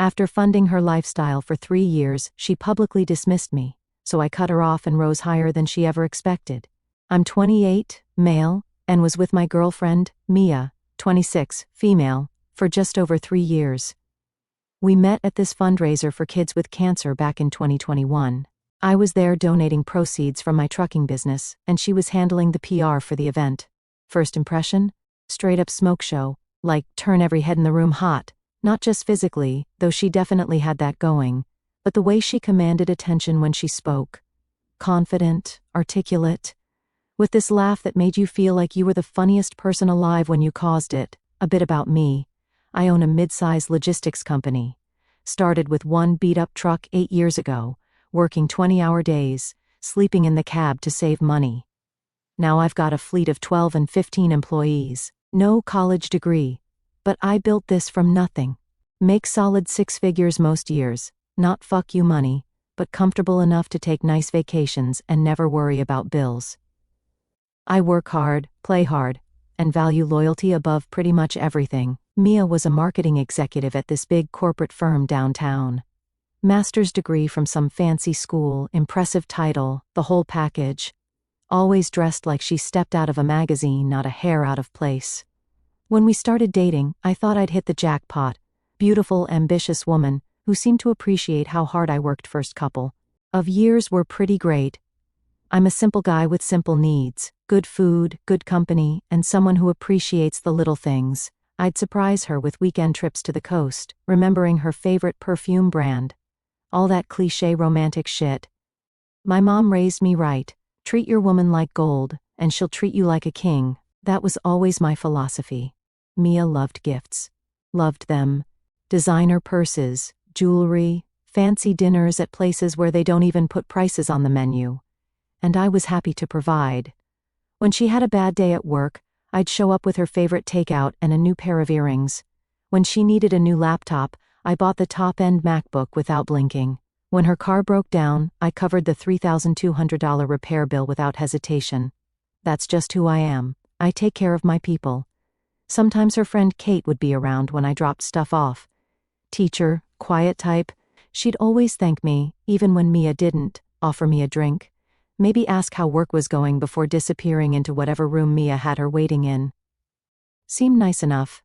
After funding her lifestyle for 3 years, she publicly dismissed me, so I cut her off and rose higher than she ever expected. I'm 28, male, and was with my girlfriend, Mia, 26, female, for just over 3 years. We met at this fundraiser for kids with cancer back in 2021. I was there donating proceeds from my trucking business, and she was handling the PR for the event. First impression? Straight up smoke show, like turn every head in the room hot. Not just physically, though she definitely had that going, but the way she commanded attention when she spoke. Confident, articulate, with this laugh that made you feel like you were the funniest person alive when you caused it. A bit about me. I own a mid-size logistics company. Started with one beat-up truck 8 years ago, working 20-hour days, sleeping in the cab to save money. Now I've got a fleet of 12 and 15 employees. No college degree. But I built this from nothing. Make solid 6 figures most years. Not fuck you money, but comfortable enough to take nice vacations and never worry about bills. I work hard, play hard, and value loyalty above pretty much everything. Mia was a marketing executive at this big corporate firm downtown. Master's degree from some fancy school, impressive title, the whole package. Always dressed like she stepped out of a magazine, not a hair out of place. When we started dating, I thought I'd hit the jackpot. Beautiful, ambitious woman, who seemed to appreciate how hard I worked. First couple of years were pretty great. I'm a simple guy with simple needs, good food, good company, and someone who appreciates the little things. I'd surprise her with weekend trips to the coast, remembering her favorite perfume brand. All that cliché romantic shit. My mom raised me right. Treat your woman like gold, and she'll treat you like a king. That was always my philosophy. Mia loved gifts. Loved them. Designer purses, jewelry, fancy dinners at places where they don't even put prices on the menu. And I was happy to provide. When she had a bad day at work, I'd show up with her favorite takeout and a new pair of earrings. When she needed a new laptop, I bought the top-end MacBook without blinking. When her car broke down, I covered the $3,200 repair bill without hesitation. That's just who I am. I take care of my people. Sometimes her friend Kate would be around when I dropped stuff off. Teacher, quiet type, she'd always thank me, even when Mia didn't, offer me a drink. Maybe ask how work was going before disappearing into whatever room Mia had her waiting in. Seemed nice enough.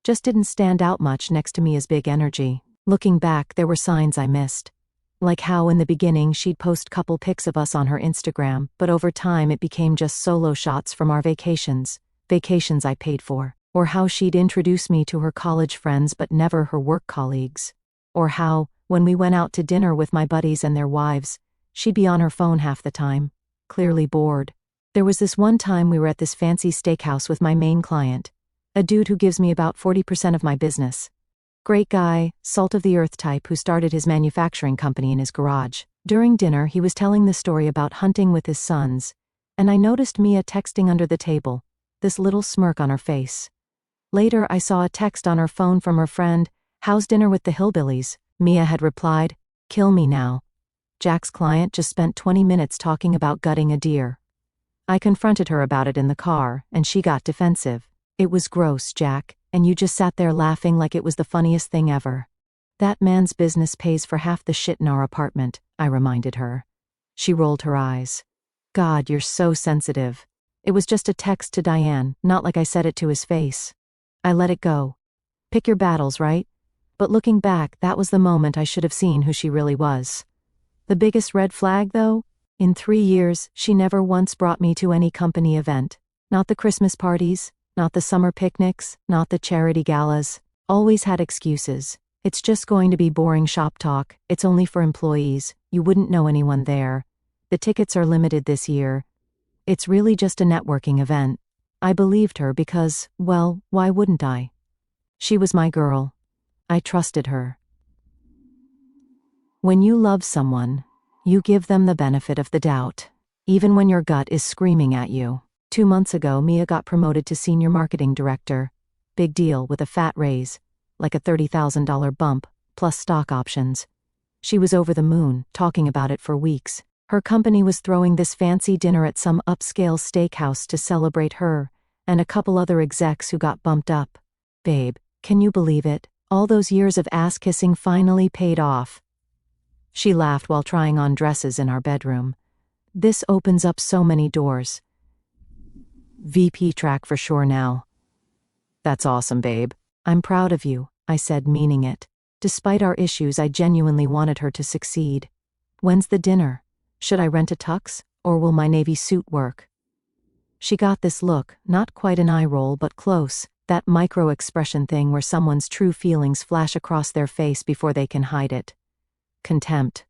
Just didn't stand out much next to Mia's big energy. Looking back, there were signs I missed. Like how in the beginning she'd post couple pics of us on her Instagram, but over time it became just solo shots from our vacations I paid for. Or how she'd introduce me to her college friends but never her work colleagues. Or how, when we went out to dinner with my buddies and their wives, she'd be on her phone half the time, clearly bored. There was this one time we were at this fancy steakhouse with my main client, a dude who gives me about 40% of my business. Great guy, salt-of-the-earth type who started his manufacturing company in his garage. During dinner, he was telling the story about hunting with his sons, and I noticed Mia texting under the table, this little smirk on her face. Later, I saw a text on her phone from her friend, "How's dinner with the hillbillies?" Mia had replied, "Kill me now." Jack's client just spent 20 minutes talking about gutting a deer. I confronted her about it in the car, and she got defensive. "It was gross, Jack, and you just sat there laughing like it was the funniest thing ever." "That man's business pays for half the shit in our apartment," I reminded her. She rolled her eyes. "God, you're so sensitive. It was just a text to Diane, not like I said it to his face." I let it go. Pick your battles, right? But looking back, that was the moment I should have seen who she really was. The biggest red flag, though? In 3 years, she never once brought me to any company event. Not the Christmas parties, not the summer picnics, not the charity galas. Always had excuses. "It's just going to be boring shop talk. It's only for employees. You wouldn't know anyone there. The tickets are limited this year. It's really just a networking event." I believed her because, well, why wouldn't I? She was my girl. I trusted her. When you love someone, you give them the benefit of the doubt, even when your gut is screaming at you. 2 months ago, Mia got promoted to senior marketing director. Big deal, with a fat raise, like a $30,000 bump, plus stock options. She was over the moon, talking about it for weeks. Her company was throwing this fancy dinner at some upscale steakhouse to celebrate her, and a couple other execs who got bumped up. Babe, can you believe it? All those years of ass-kissing finally paid off. She laughed while trying on dresses in our bedroom. This opens up so many doors. VP track for sure now. That's awesome, babe. I'm proud of you, I said, meaning it. Despite our issues, I genuinely wanted her to succeed. When's the dinner? Should I rent a tux, or will my navy suit work? She got this look, not quite an eye roll but close, that micro-expression thing where someone's true feelings flash across their face before they can hide it. Contempt.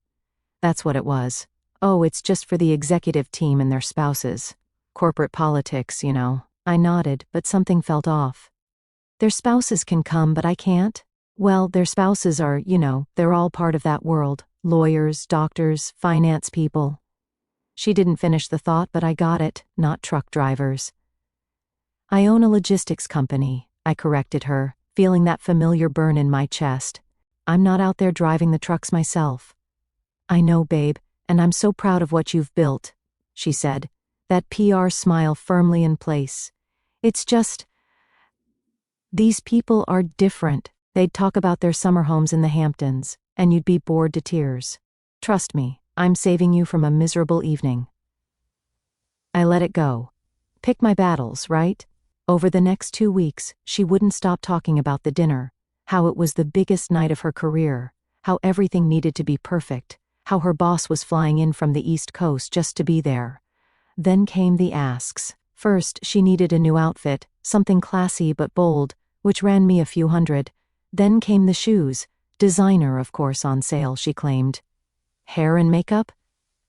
That's what it was. Oh, it's just for the executive team and their spouses. Corporate politics, you know. I nodded, but something felt off. Their spouses can come, but I can't? Well, their spouses are, they're all part of that world. Lawyers, doctors, finance people. She didn't finish the thought, but I got it, not truck drivers. I own a logistics company, I corrected her, feeling that familiar burn in my chest. I'm not out there driving the trucks myself. I know, babe, and I'm so proud of what you've built, she said, that PR smile firmly in place. It's just, these people are different. They'd talk about their summer homes in the Hamptons, and you'd be bored to tears. Trust me, I'm saving you from a miserable evening. I let it go. Pick my battles, right? Over the next 2 weeks, she wouldn't stop talking about the dinner, how it was the biggest night of her career, how everything needed to be perfect, how her boss was flying in from the East Coast just to be there. Then came the asks. First, she needed a new outfit, something classy but bold, which ran me a few hundred. Then came the shoes, designer of course on sale, she claimed. Hair and makeup?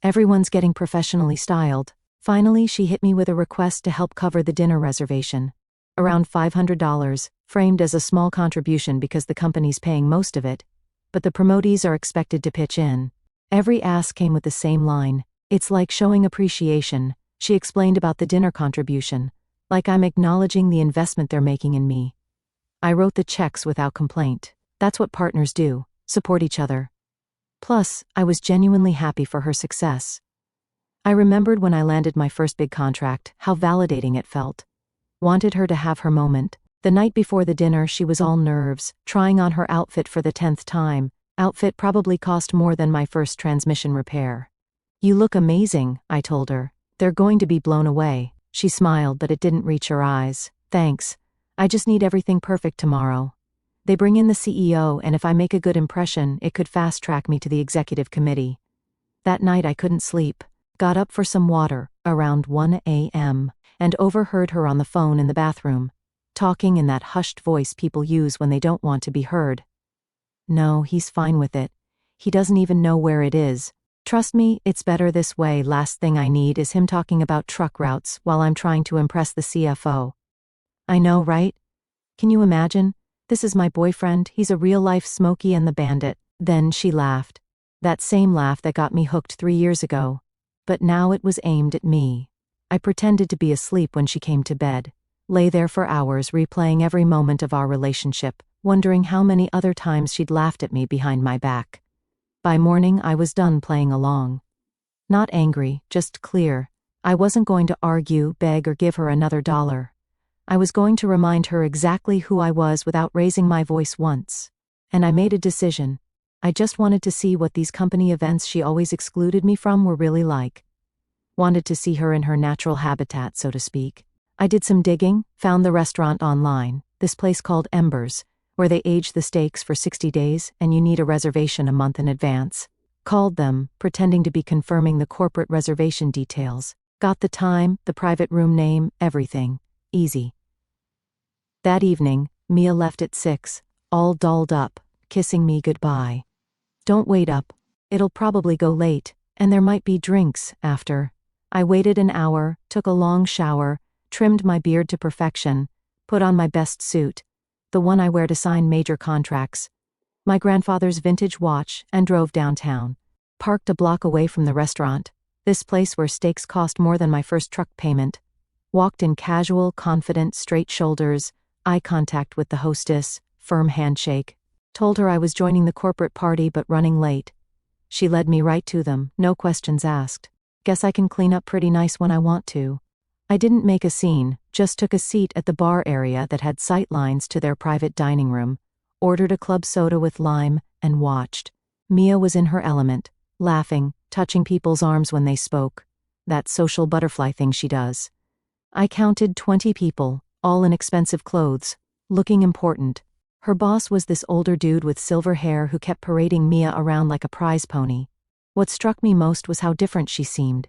Everyone's getting professionally styled. Finally, she hit me with a request to help cover the dinner reservation. Around $500, framed as a small contribution because the company's paying most of it, but the promotees are expected to pitch in. Every ask came with the same line. It's like showing appreciation, she explained about the dinner contribution, like I'm acknowledging the investment they're making in me. I wrote the checks without complaint. That's what partners do, support each other. Plus, I was genuinely happy for her success. I remembered when I landed my first big contract, how validating it felt. Wanted her to have her moment. The night before the dinner, she was all nerves, trying on her outfit for the 10th time. Outfit probably cost more than my first transmission repair. You look amazing, I told her. They're going to be blown away. She smiled, but it didn't reach her eyes. Thanks. I just need everything perfect tomorrow. They bring in the CEO, and if I make a good impression, it could fast-track me to the executive committee. That night I couldn't sleep. Got up for some water, around 1 a.m., and overheard her on the phone in the bathroom, talking in that hushed voice people use when they don't want to be heard. No, he's fine with it. He doesn't even know where it is. Trust me, it's better this way. Last thing I need is him talking about truck routes while I'm trying to impress the CFO. I know, right? Can you imagine? This is my boyfriend, he's a real-life Smokey and the Bandit. Then she laughed. That same laugh that got me hooked 3 years ago. But now it was aimed at me. I pretended to be asleep when she came to bed. Lay there for hours replaying every moment of our relationship, wondering how many other times she'd laughed at me behind my back. By morning I was done playing along. Not angry, just clear. I wasn't going to argue, beg, or give her another dollar. I was going to remind her exactly who I was without raising my voice once. And I made a decision. I just wanted to see what these company events she always excluded me from were really like. Wanted to see her in her natural habitat, so to speak. I did some digging, found the restaurant online, this place called Embers, where they age the steaks for 60 days and you need a reservation a month in advance. Called them, pretending to be confirming the corporate reservation details. Got the time, the private room name, everything. Easy. That evening, Mia left at 6, all dolled up, kissing me goodbye. Don't wait up. It'll probably go late, and there might be drinks after. I waited an hour, took a long shower, trimmed my beard to perfection, put on my best suit, the one I wear to sign major contracts, my grandfather's vintage watch, and drove downtown. Parked a block away from the restaurant, this place where steaks cost more than my first truck payment. Walked in casual, confident, straight shoulders, eye contact with the hostess, firm handshake. Told her I was joining the corporate party but running late. She led me right to them, no questions asked. Guess I can clean up pretty nice when I want to. I didn't make a scene, just took a seat at the bar area that had sight lines to their private dining room. ordered a club soda with lime, and watched. Mia was in her element, laughing, touching people's arms when they spoke. That social butterfly thing she does. I counted 20 people, all in expensive clothes, looking important. Her boss was this older dude with silver hair who kept parading Mia around like a prize pony. What struck me most was how different she seemed.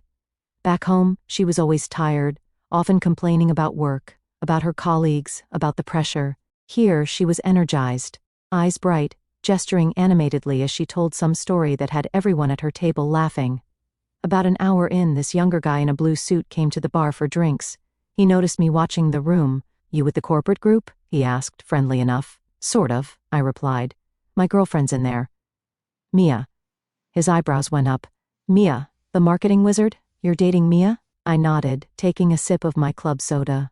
Back home, she was always tired, often complaining about work, about her colleagues, about the pressure. Here, she was energized, eyes bright, gesturing animatedly as she told some story that had everyone at her table laughing. About an hour in, this younger guy in a blue suit came to the bar for drinks. He noticed me watching the room. "You with the corporate group?" he asked, friendly enough. "Sort of," I replied. "My girlfriend's in there." "Mia." His eyebrows went up. "Mia, the marketing wizard? You're dating Mia?" I nodded, taking a sip of my club soda.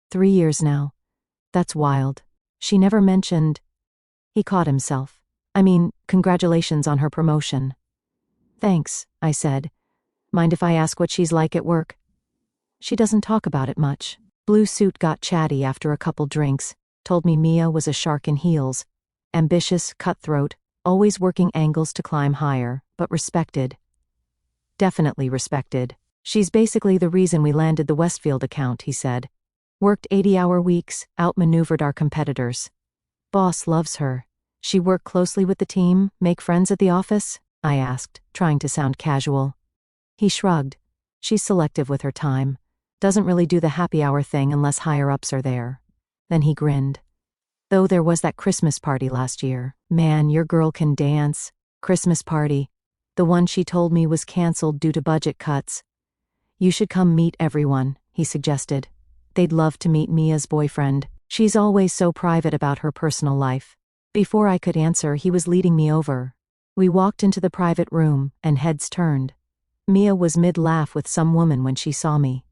3 years now. That's wild. She never mentioned. He caught himself. "I mean, congratulations on her promotion." "Thanks," I said. "Mind if I ask what she's like at work?" "She doesn't talk about it much." Blue suit got chatty after a couple drinks, told me Mia was a shark in heels. Ambitious, cutthroat, always working angles to climb higher, but respected. Definitely respected. "She's basically the reason we landed the Westfield account," he said. "Worked 80-hour weeks, outmaneuvered our competitors. Boss loves her. She work closely with the team, make friends at the office?" I asked, trying to sound casual. He shrugged. "She's selective with her time. Doesn't really do the happy hour thing unless higher-ups are there." Then he grinned. "Though there was that Christmas party last year. Man, your girl can dance. Christmas party. The one she told me was canceled due to budget cuts. You should come meet everyone," he suggested. "They'd love to meet Mia's boyfriend. She's always so private about her personal life." Before I could answer, he was leading me over. We walked into the private room, and heads turned. Mia was mid-laugh with some woman when she saw me.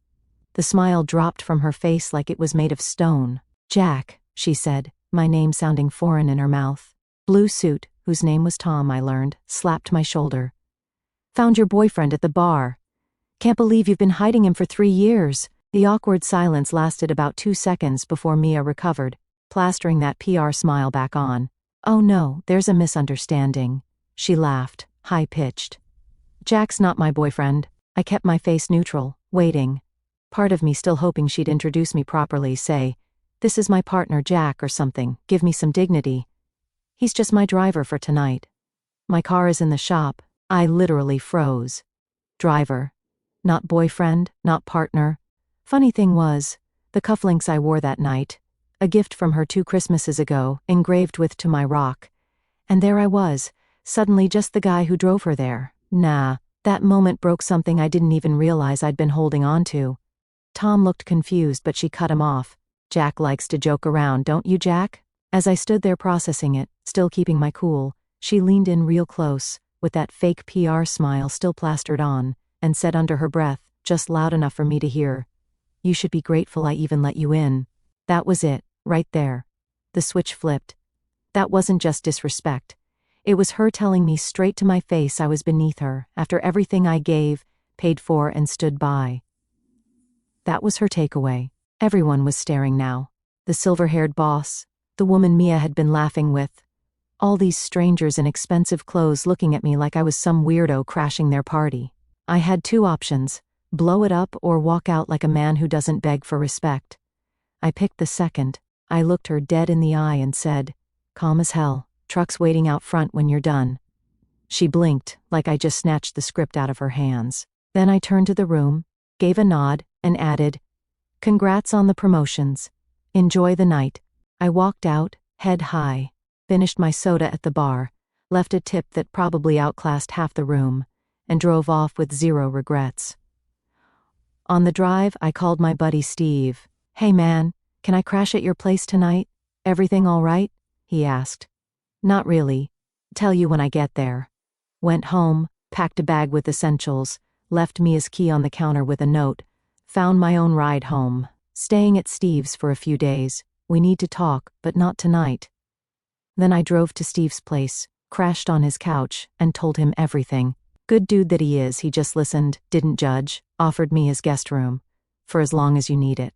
The smile dropped from her face like it was made of stone. "Jack," she said, my name sounding foreign in her mouth. Blue suit, whose name was Tom, I learned, slapped my shoulder. "Found your boyfriend at the bar. Can't believe you've been hiding him for 3 years." The awkward silence lasted about 2 seconds before Mia recovered, plastering that PR smile back on. "Oh no, there's a misunderstanding." She laughed, high-pitched. "Jack's not my boyfriend." I kept my face neutral, waiting. Part of me still hoping she'd introduce me properly, say, "This is my partner Jack," or something, give me some dignity. "He's just my driver for tonight. My car is in the shop." I literally froze. Driver. Not boyfriend, not partner. Funny thing was, the cufflinks I wore that night, a gift from her 2 Christmases ago, engraved with "To My Rock." And there I was, suddenly just the guy who drove her there. Nah, that moment broke something I didn't even realize I'd been holding on to. Tom looked confused, but she cut him off. "Jack likes to joke around, don't you, Jack?" As I stood there processing it, still keeping my cool, she leaned in real close, with that fake PR smile still plastered on, and said under her breath, just loud enough for me to hear, "You should be grateful I even let you in." That was it, right there. The switch flipped. That wasn't just disrespect. It was her telling me straight to my face I was beneath her, after everything I gave, paid for, and stood by. That was her takeaway. Everyone was staring now. The silver-haired boss, the woman Mia had been laughing with, all these strangers in expensive clothes looking at me like I was some weirdo crashing their party. I had 2 options, blow it up or walk out like a man who doesn't beg for respect. I picked the second. I looked her dead in the eye and said, "Calm as hell, truck's waiting out front when you're done." She blinked, like I just snatched the script out of her hands. Then I turned to the room, gave a nod, and added, "Congrats on the promotions. Enjoy the night." I walked out, head high, finished my soda at the bar, left a tip that probably outclassed half the room, and drove off with 0 regrets. On the drive, I called my buddy Steve. "Hey man, can I crash at your place tonight? Everything all right?" he asked. "Not really. Tell you when I get there." Went home, packed a bag with essentials, left Mia's key on the counter with a note, found my own ride home. "Staying at Steve's for a few days. We need to talk, but not tonight." Then I drove to Steve's place, crashed on his couch, and told him everything. Good dude that he is, he just listened, didn't judge, offered me his guest room. For as long as you need it.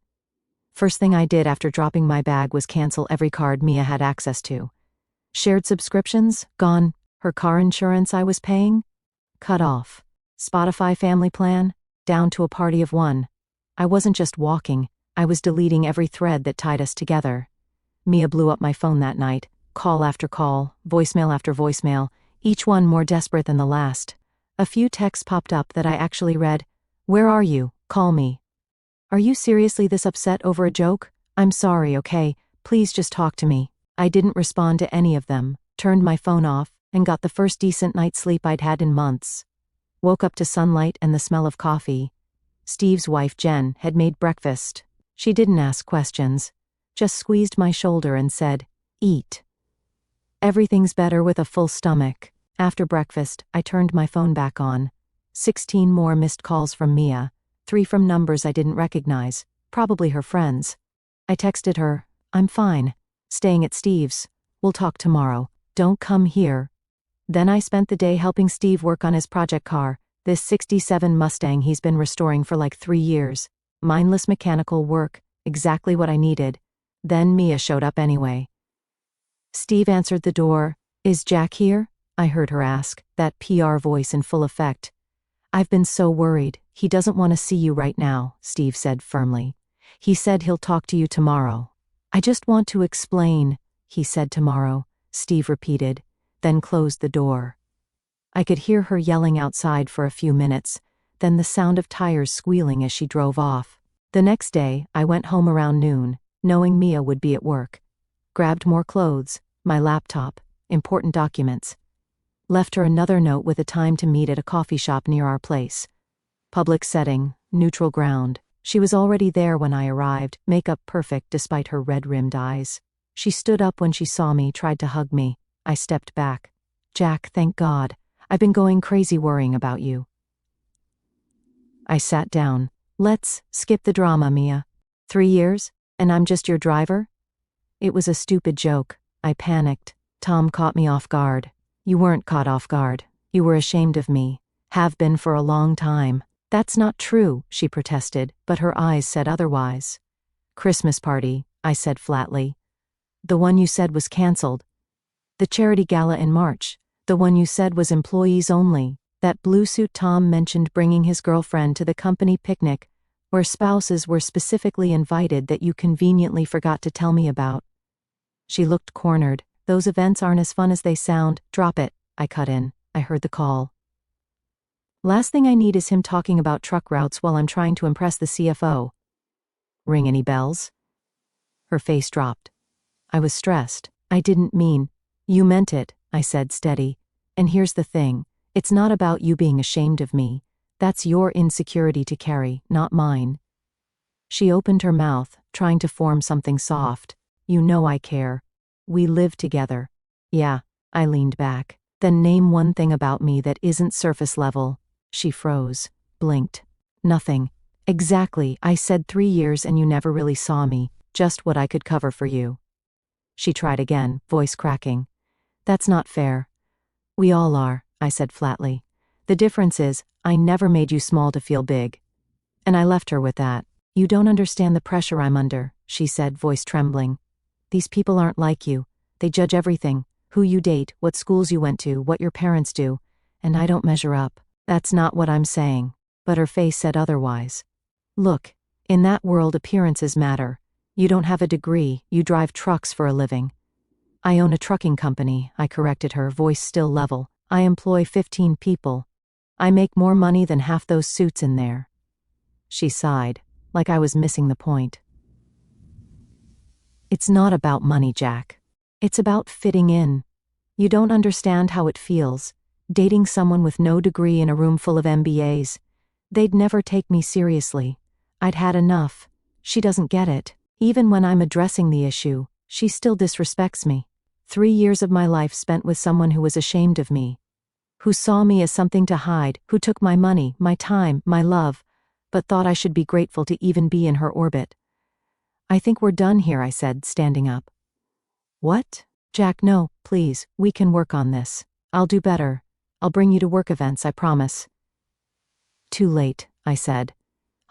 First thing I did after dropping my bag was cancel every card Mia had access to. Shared subscriptions? Gone. Her car insurance I was paying? Cut off. Spotify family plan? Down to a party of one. I wasn't just walking, I was deleting every thread that tied us together. Mia blew up my phone that night, call after call, voicemail after voicemail, each one more desperate than the last. A few texts popped up that I actually read. Where are you? Call me. Are you seriously this upset over a joke? I'm sorry, okay? Please just talk to me. I didn't respond to any of them, turned my phone off, and got the first decent night's sleep I'd had in months. Woke up to sunlight and the smell of coffee. Steve's wife, Jen, had made breakfast. She didn't ask questions, just squeezed my shoulder and said, "Eat." Everything's better with a full stomach. After breakfast, I turned my phone back on. 16 more missed calls from Mia, 3 from numbers I didn't recognize, probably her friends. I texted her, "I'm fine. Staying at Steve's. We'll talk tomorrow. Don't come here." Then I spent the day helping Steve work on his project car, this 67 Mustang he's been restoring for like 3 years. Mindless mechanical work, exactly what I needed. Then Mia showed up anyway. Steve answered the door. "Is Jack here?" I heard her ask, that PR voice in full effect. "I've been so worried. He doesn't want to see you right now," Steve said firmly. "He said he'll talk to you tomorrow." "I just want to explain," he said. "Tomorrow," Steve repeated, then closed the door. I could hear her yelling outside for a few minutes, then the sound of tires squealing as she drove off. The next day, I went home around noon, knowing Mia would be at work. Grabbed more clothes, my laptop, important documents. Left her another note with a time to meet at a coffee shop near our place. Public setting, neutral ground. She was already there when I arrived, makeup perfect despite her red-rimmed eyes. She stood up when she saw me, tried to hug me. I stepped back. "Jack, thank God. I've been going crazy worrying about you." I sat down. "Let's skip the drama, Mia. 3 years, and I'm just your driver?" It was a stupid joke. I panicked. Tom caught me off guard. "You weren't caught off guard. You were ashamed of me. Have been for a long time." "That's not true," she protested, but her eyes said otherwise. "Christmas party," I said flatly. "The one you said was canceled." "The charity gala in March. The one you said was employees only. That blue suit Tom mentioned bringing his girlfriend to the company picnic, where spouses were specifically invited that you conveniently forgot to tell me about." She looked cornered. "Those events aren't as fun as they sound." "Drop it," I cut in. I heard the call. "Last thing I need is him talking about truck routes while I'm trying to impress the CFO. Ring any bells?" Her face dropped. I was stressed. "I didn't mean." "You meant it," I said, steady. "And here's the thing. It's not about you being ashamed of me. That's your insecurity to carry, not mine." She opened her mouth, trying to form something soft. "You know I care. We live together." "Yeah," I leaned back. "Then name one thing about me that isn't surface level." She froze, blinked. "Nothing." "Exactly. I said 3 years and you never really saw me. Just what I could cover for you." She tried again, voice cracking. "That's not fair." "We all are," I said flatly. "The difference is, I never made you small to feel big." And I left her with that. "You don't understand the pressure I'm under," she said, voice trembling. "These people aren't like you. They judge everything. Who you date, what schools you went to, what your parents do. And I don't measure up." "That's not what I'm saying." But her face said otherwise. "Look, in that world appearances matter. You don't have a degree, you drive trucks for a living." "I own a trucking company," I corrected her, voice still level. "I employ 15 people. I make more money than half those suits in there." She sighed, like I was missing the point. "It's not about money, Jack. It's about fitting in. You don't understand how it feels, dating someone with no degree in a room full of MBAs. They'd never take me seriously. I'd had enough. She doesn't get it. Even when I'm addressing the issue, she still disrespects me. 3 years of my life spent with someone who was ashamed of me, who saw me as something to hide, who took my money, my time, my love, but thought I should be grateful to even be in her orbit." "I think we're done here," I said, standing up. "What?" "Jack, no, please, we can work on this. I'll do better. I'll bring you to work events, I promise." "Too late," I said.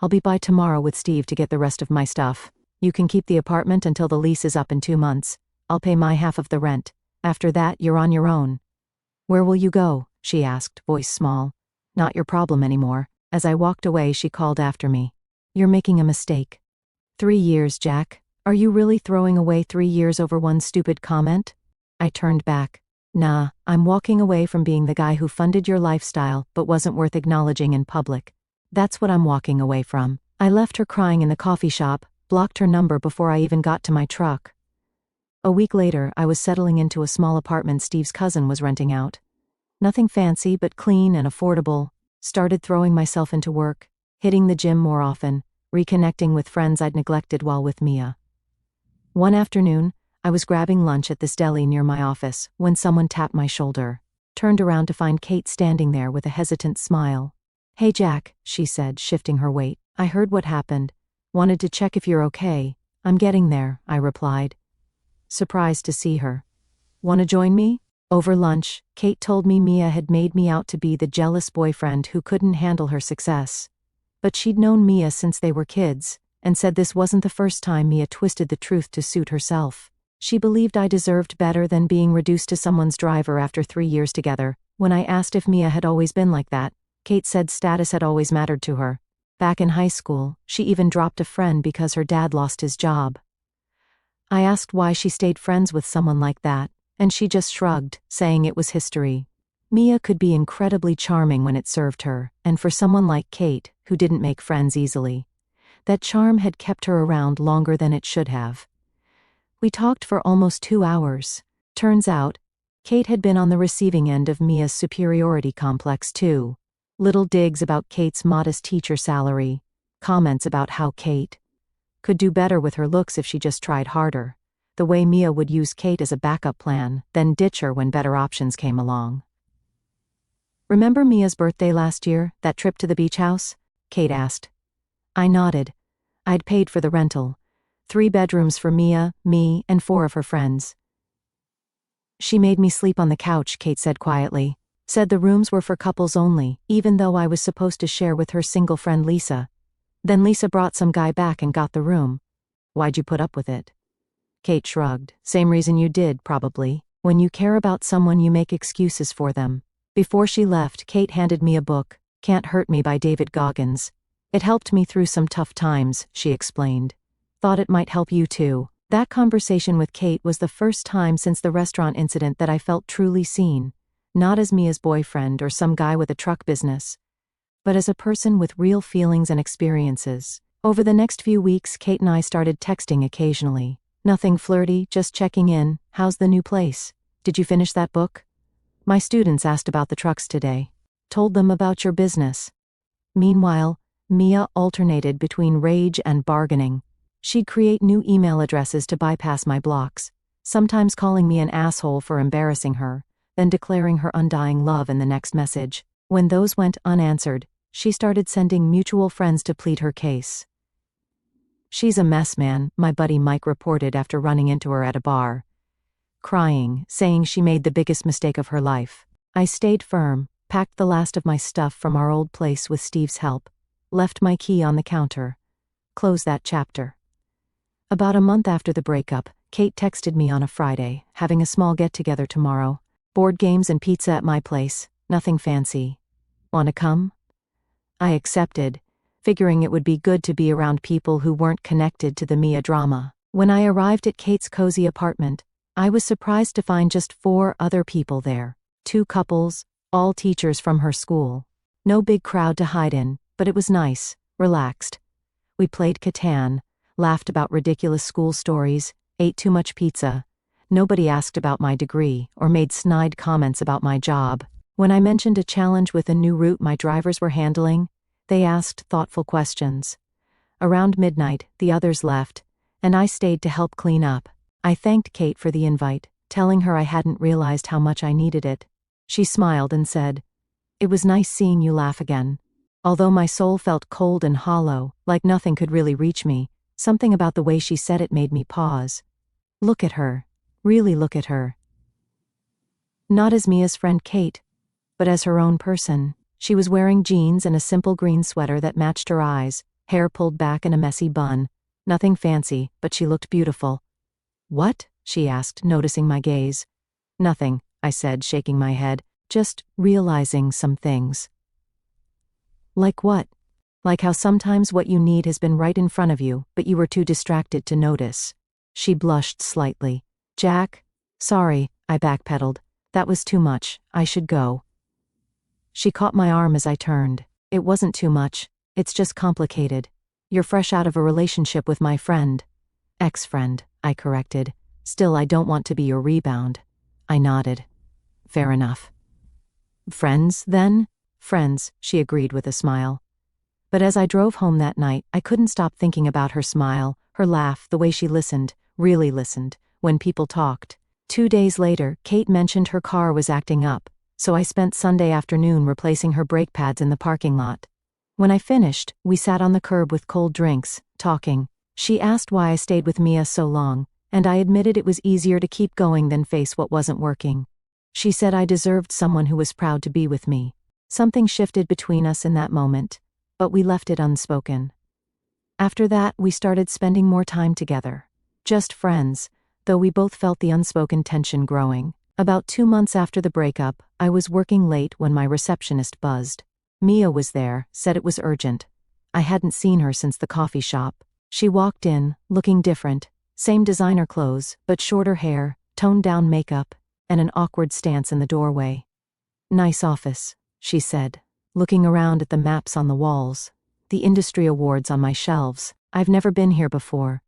"I'll be by tomorrow with Steve to get the rest of my stuff. You can keep the apartment until the lease is up in 2 months. I'll pay my half of the rent. After that, you're on your own. Where will you go? She asked, voice small. Not your problem anymore. As I walked away, she called after me. You're making a mistake. 3 years, Jack. Are you really throwing away 3 years over one stupid comment? I turned back. Nah, I'm walking away from being the guy who funded your lifestyle but wasn't worth acknowledging in public. That's what I'm walking away from. I left her crying in the coffee shop, blocked her number before I even got to my truck. A week later, I was settling into a small apartment Steve's cousin was renting out. Nothing fancy but clean and affordable. Started throwing myself into work, hitting the gym more often, reconnecting with friends I'd neglected while with Mia. One afternoon, I was grabbing lunch at this deli near my office when someone tapped my shoulder. Turned around to find Kate standing there with a hesitant smile. Hey Jack, she said, shifting her weight. I heard what happened. Wanted to check if you're okay. I'm getting there, I replied. Surprised to see her. Wanna join me? Over lunch, Kate told me Mia had made me out to be the jealous boyfriend who couldn't handle her success. But she'd known Mia since they were kids, and said this wasn't the first time Mia twisted the truth to suit herself. She believed I deserved better than being reduced to someone's driver after 3 years together. When I asked if Mia had always been like that, Kate said status had always mattered to her. Back in high school, she even dropped a friend because her dad lost his job. I asked why she stayed friends with someone like that, and she just shrugged, saying it was history. Mia could be incredibly charming when it served her, and for someone like Kate, who didn't make friends easily, that charm had kept her around longer than it should have. We talked for almost 2 hours. Turns out, Kate had been on the receiving end of Mia's superiority complex too. Little digs about Kate's modest teacher salary, comments about how Kate could do better with her looks if she just tried harder, the way Mia would use Kate as a backup plan, then ditch her when better options came along. Remember Mia's birthday last year, that trip to the beach house? Kate asked. I nodded. I'd paid for the rental. 3 bedrooms for Mia, me, and 4 of her friends. She made me sleep on the couch, Kate said quietly. Said the rooms were for couples only, even though I was supposed to share with her single friend Lisa. Then Lisa brought some guy back and got the room. Why'd you put up with it? Kate shrugged. Same reason you did, probably. When you care about someone, you make excuses for them. Before she left, Kate handed me a book, Can't Hurt Me by David Goggins. It helped me through some tough times, she explained. Thought it might help you too. That conversation with Kate was the first time since the restaurant incident that I felt truly seen, not as Mia's boyfriend or some guy with a truck business, but as a person with real feelings and experiences. Over the next few weeks, Kate and I started texting occasionally. Nothing flirty, just checking in. How's the new place? Did you finish that book? My students asked about the trucks today. Told them about your business. Meanwhile, Mia alternated between rage and bargaining. She'd create new email addresses to bypass my blocks, sometimes calling me an asshole for embarrassing her, then declaring her undying love in the next message. When those went unanswered, she started sending mutual friends to plead her case. She's a mess, man, my buddy Mike reported after running into her at a bar. Crying, saying she made the biggest mistake of her life. I stayed firm, packed the last of my stuff from our old place with Steve's help, left my key on the counter. Closed that chapter. About a month after the breakup, Kate texted me on a Friday, having a small get-together tomorrow. Board games and pizza at my place, nothing fancy. Wanna come? I accepted, figuring it would be good to be around people who weren't connected to the Mia drama. When I arrived at Kate's cozy apartment, I was surprised to find just 4 other people there. 2 couples, all teachers from her school. No big crowd to hide in, but it was nice, relaxed. We played Catan, laughed about ridiculous school stories, ate too much pizza. Nobody asked about my degree or made snide comments about my job. When I mentioned a challenge with a new route my drivers were handling, they asked thoughtful questions. Around midnight, the others left, and I stayed to help clean up. I thanked Kate for the invite, telling her I hadn't realized how much I needed it. She smiled and said, "It was nice seeing you laugh again." Although my soul felt cold and hollow, like nothing could really reach me, something about the way she said it made me pause. Look at her. Really look at her. Not as Mia's friend Kate, but as her own person. She was wearing jeans and a simple green sweater that matched her eyes, hair pulled back in a messy bun. Nothing fancy, but she looked beautiful. What? She asked, noticing my gaze. Nothing, I said, shaking my head. Just realizing some things. Like what? Like how sometimes what you need has been right in front of you, but you were too distracted to notice. She blushed slightly. Jack? Sorry, I backpedaled. That was too much. I should go. She caught my arm as I turned. It wasn't too much. It's just complicated. You're fresh out of a relationship with my friend. Ex-friend, I corrected. Still, I don't want to be your rebound. I nodded. Fair enough. Friends, then? Friends, she agreed with a smile. But as I drove home that night, I couldn't stop thinking about her smile, her laugh, the way she listened, really listened, when people talked. 2 days later, Kate mentioned her car was acting up, so I spent Sunday afternoon replacing her brake pads in the parking lot. When I finished, we sat on the curb with cold drinks, talking. She asked why I stayed with Mia so long, and I admitted it was easier to keep going than face what wasn't working. She said I deserved someone who was proud to be with me. Something shifted between us in that moment, but we left it unspoken. After that, we started spending more time together. Just friends, though we both felt the unspoken tension growing. About 2 months after the breakup, I was working late when my receptionist buzzed. Mia was there, said it was urgent. I hadn't seen her since the coffee shop. She walked in, looking different. Same designer clothes, but shorter hair, toned-down makeup, and an awkward stance in the doorway. Nice office, she said, looking around at the maps on the walls, the industry awards on my shelves. I've never been here before.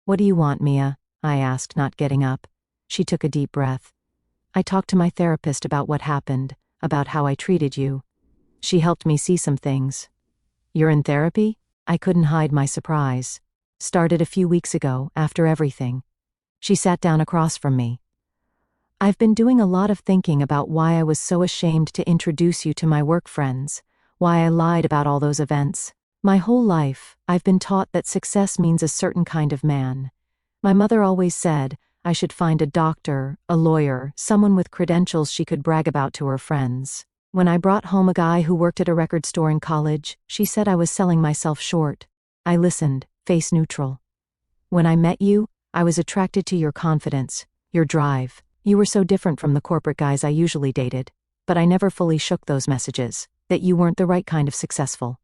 What do you want, Mia? I asked, not getting up. She took a deep breath. I talked to my therapist about what happened, about how I treated you. She helped me see some things. You're in therapy? I couldn't hide my surprise. Started a few weeks ago, after everything. She sat down across from me. I've been doing a lot of thinking about why I was so ashamed to introduce you to my work friends, why I lied about all those events. My whole life, I've been taught that success means a certain kind of man. My mother always said I should find a doctor, a lawyer, someone with credentials she could brag about to her friends. When I brought home a guy who worked at a record store in college, she said I was selling myself short. I listened, face neutral. When I met you, I was attracted to your confidence, your drive. You were so different from the corporate guys I usually dated, but I never fully shook those messages, that you weren't the right kind of successful.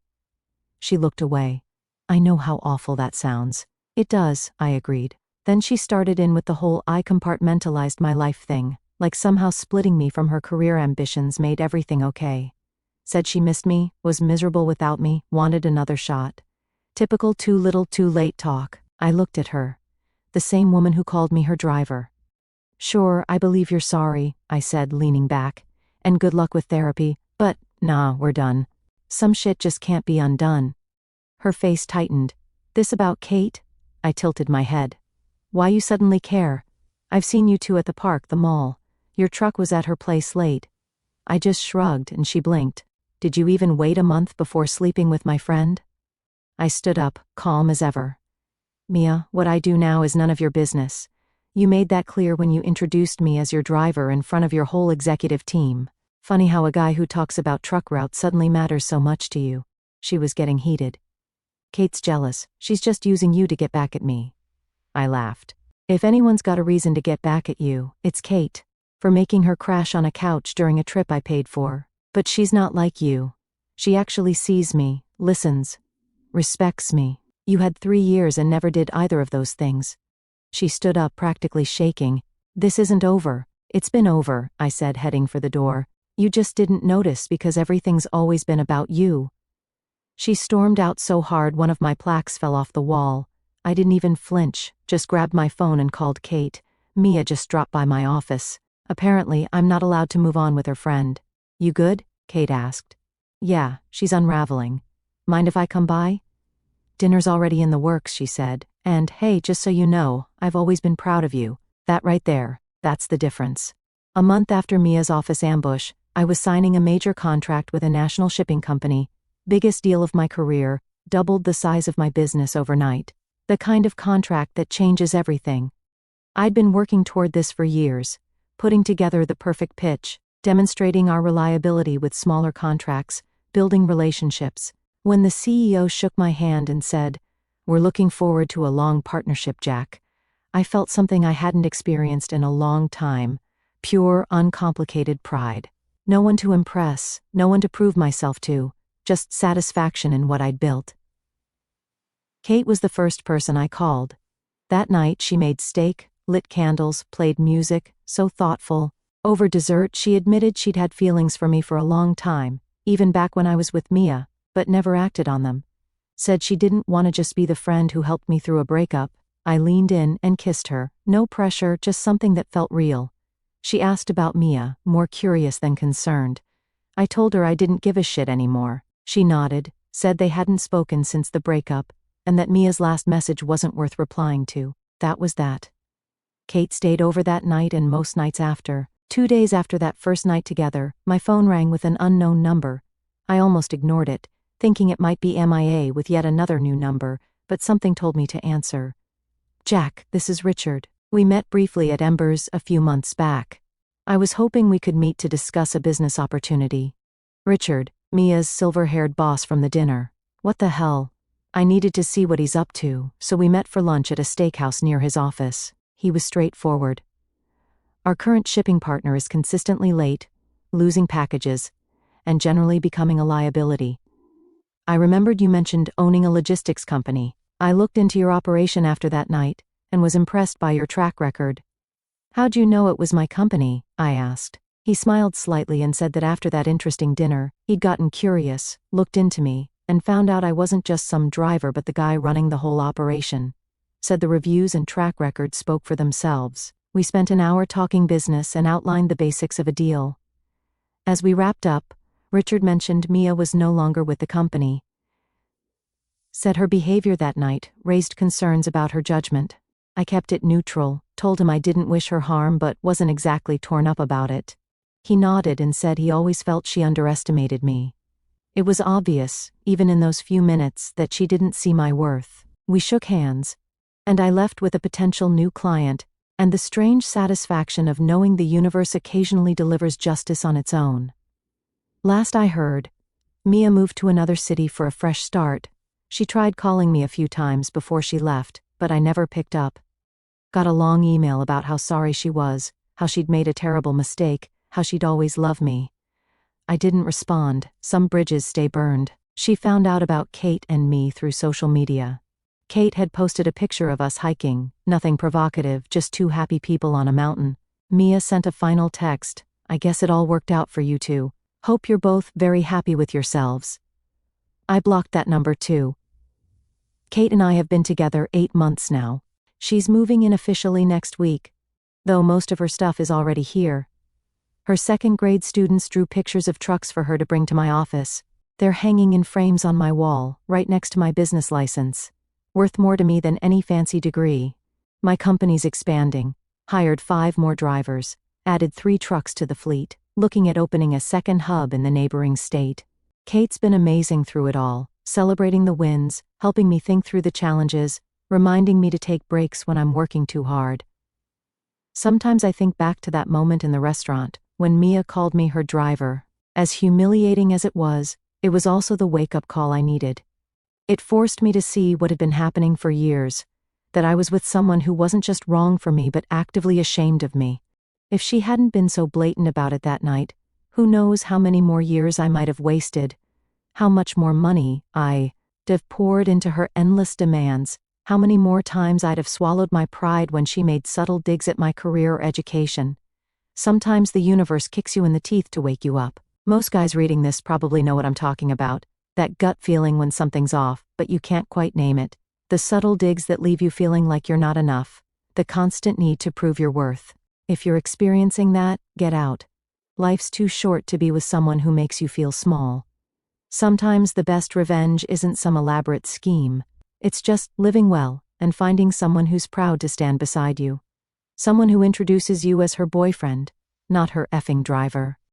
She looked away. I know how awful that sounds. It does, I agreed. Then she started in with the whole I compartmentalized my life thing, like somehow splitting me from her career ambitions made everything okay. Said she missed me, was miserable without me, wanted another shot. Typical too little too late talk. I looked at her. The same woman who called me her driver. Sure, I believe you're sorry, I said, leaning back. And good luck with therapy, but, nah, we're done. Some shit just can't be undone. Her face tightened. This about Kate? I tilted my head. Why you suddenly care? I've seen you two at the park, the mall. Your truck was at her place late. I just shrugged and she blinked. Did you even wait a month before sleeping with my friend? I stood up, calm as ever. Mia, what I do now is none of your business. You made that clear when you introduced me as your driver in front of your whole executive team. Funny how a guy who talks about truck routes suddenly matters so much to you. She was getting heated. Kate's jealous. She's just using you to get back at me. I laughed. If anyone's got a reason to get back at you, it's Kate. For making her crash on a couch during a trip I paid for. But she's not like you. She actually sees me, listens, respects me. You had 3 years and never did either of those things. She stood up, practically shaking. This isn't over. It's been over, I said, heading for the door. You just didn't notice because everything's always been about you. She stormed out so hard one of my plaques fell off the wall. I didn't even flinch, just grabbed my phone and called Kate. Mia just dropped by my office. Apparently, I'm not allowed to move on with her friend. You good? Kate asked. Yeah, she's unraveling. Mind if I come by? Dinner's already in the works, she said. And, hey, just so you know, I've always been proud of you. That right there, that's the difference. A month after Mia's office ambush, I was signing a major contract with a national shipping company. Biggest deal of my career, doubled the size of my business overnight. The kind of contract that changes everything. I'd been working toward this for years, putting together the perfect pitch, demonstrating our reliability with smaller contracts, building relationships. When the CEO shook my hand and said, "We're looking forward to a long partnership, Jack," I felt something I hadn't experienced in a long time. Pure, uncomplicated pride. No one to impress, no one to prove myself to, just satisfaction in what I'd built. Kate was the first person I called. That night she made steak, lit candles, played music, so thoughtful. Over dessert she admitted she'd had feelings for me for a long time, even back when I was with Mia, but never acted on them. Said she didn't want to just be the friend who helped me through a breakup. I leaned in and kissed her, no pressure, just something that felt real. She asked about Mia, more curious than concerned. I told her I didn't give a shit anymore. She nodded, said they hadn't spoken since the breakup, and that Mia's last message wasn't worth replying to. That was that. Kate stayed over that night and most nights after. 2 days after that first night together, my phone rang with an unknown number. I almost ignored it, thinking it might be MIA with yet another new number, but something told me to answer. "Jack, this is Richard. We met briefly at Embers a few months back. I was hoping we could meet to discuss a business opportunity." Richard, Mia's silver-haired boss from the dinner. What the hell? I needed to see what he's up to, so we met for lunch at a steakhouse near his office. He was straightforward. "Our current shipping partner is consistently late, losing packages, and generally becoming a liability. I remembered you mentioned owning a logistics company. I looked into your operation after that night, and was impressed by your track record." "How'd you know it was my company?" I asked. He smiled slightly and said that after that interesting dinner, he'd gotten curious, looked into me, and found out I wasn't just some driver but the guy running the whole operation. Said the reviews and track record spoke for themselves. We spent an hour talking business and outlined the basics of a deal. As we wrapped up, Richard mentioned Mia was no longer with the company. Said her behavior that night raised concerns about her judgment. I kept it neutral, told him I didn't wish her harm but wasn't exactly torn up about it. He nodded and said he always felt she underestimated me. It was obvious, even in those few minutes, that she didn't see my worth. We shook hands, and I left with a potential new client and the strange satisfaction of knowing the universe occasionally delivers justice on its own. Last I heard, Mia moved to another city for a fresh start. She tried calling me a few times before she left, but I never picked up. Got a long email about how sorry she was, how she'd made a terrible mistake, how she'd always love me. I didn't respond. Some bridges stay burned. She found out about Kate and me through social media. Kate had posted a picture of us hiking, nothing provocative, just two happy people on a mountain. Mia sent a final text, "I guess it all worked out for you two. Hope you're both very happy with yourselves." I blocked that number too. Kate and I have been together 8 months now. She's moving in officially next week, though most of her stuff is already here. Her second-grade students drew pictures of trucks for her to bring to my office. They're hanging in frames on my wall, right next to my business license. Worth more to me than any fancy degree. My company's expanding. Hired 5 more drivers. Added 3 trucks to the fleet. Looking at opening a second hub in the neighboring state. Kate's been amazing through it all, celebrating the wins, helping me think through the challenges, reminding me to take breaks when I'm working too hard. Sometimes I think back to that moment in the restaurant, when Mia called me her driver. As humiliating as it was also the wake-up call I needed. It forced me to see what had been happening for years, that I was with someone who wasn't just wrong for me but actively ashamed of me. If she hadn't been so blatant about it that night, who knows how many more years I might have wasted, how much more money I'd have poured into her endless demands, how many more times I'd have swallowed my pride when she made subtle digs at my career or education. Sometimes the universe kicks you in the teeth to wake you up. Most guys reading this probably know what I'm talking about. That gut feeling when something's off, but you can't quite name it. The subtle digs that leave you feeling like you're not enough. The constant need to prove your worth. If you're experiencing that, get out. Life's too short to be with someone who makes you feel small. Sometimes the best revenge isn't some elaborate scheme. It's just living well and finding someone who's proud to stand beside you. Someone who introduces you as her boyfriend, not her effing driver.